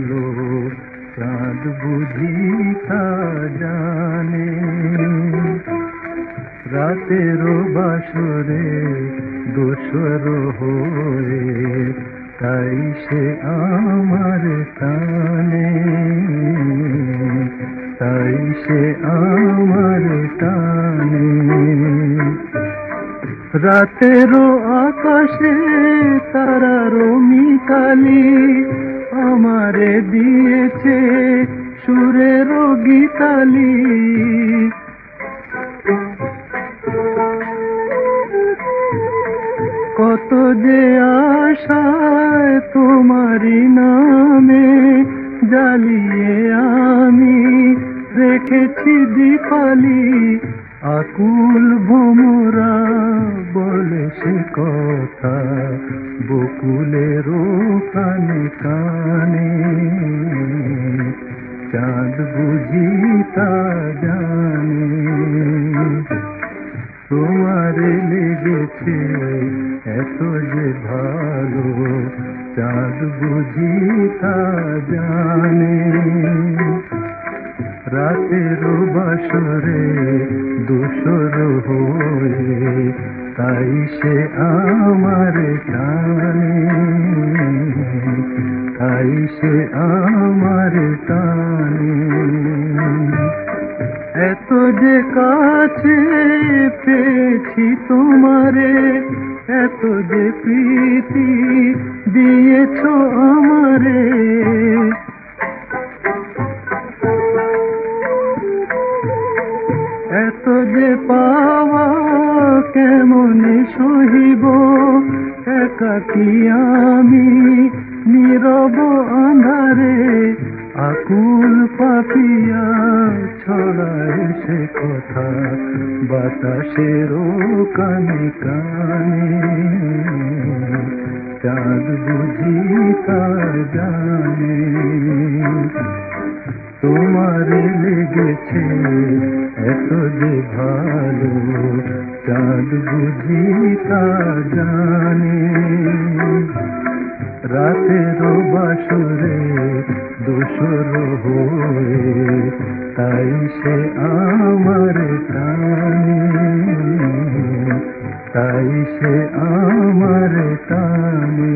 ভালো চাঁদ বুঝি তা জানে। রাতেরও বাসরে দোসর হয়ে তাই সে আমার টানে, তাই সে আমার টানে। রাতেরও আকাশে তারারও মিতালি আমারে দিয়েছে সুরেরও গীতালি। কত যে আশায় তোমারি নামে জ্বালিয়ে আমি রেখেছি দীপালি। আকুল ভোমরা বলে সে কথা বকুলেরও কানে কানে। চাঁদ বুঝি তা জানে। তোমারে লেগেছে এত যে ভালো চাঁদ বুঝি তা জানে। রাতেরও বাসরে দোসর হয়ে তাই সে আমার টানে, তাই সে আমার টানে। এত যে কাছে পেয়েছি তোমারে, এত যে প্রীতি দিয়েছ আমারে। এত যে পাওয়া কেমনে সহিব, একাকী আমি নীরব আঁধারে। আকুল পাপিয়া ছড়ায় সে কথা বাতাসেরও কানে কানে। চাঁদ বুঝি তা জানে। তোমারে লেগেছে এত যে ভালো চাঁদ বুঝি তা জানে। রাতেরও বাসরে দোসর হয়ে তাই সে আমার টানে, তাই সে আমার টানে।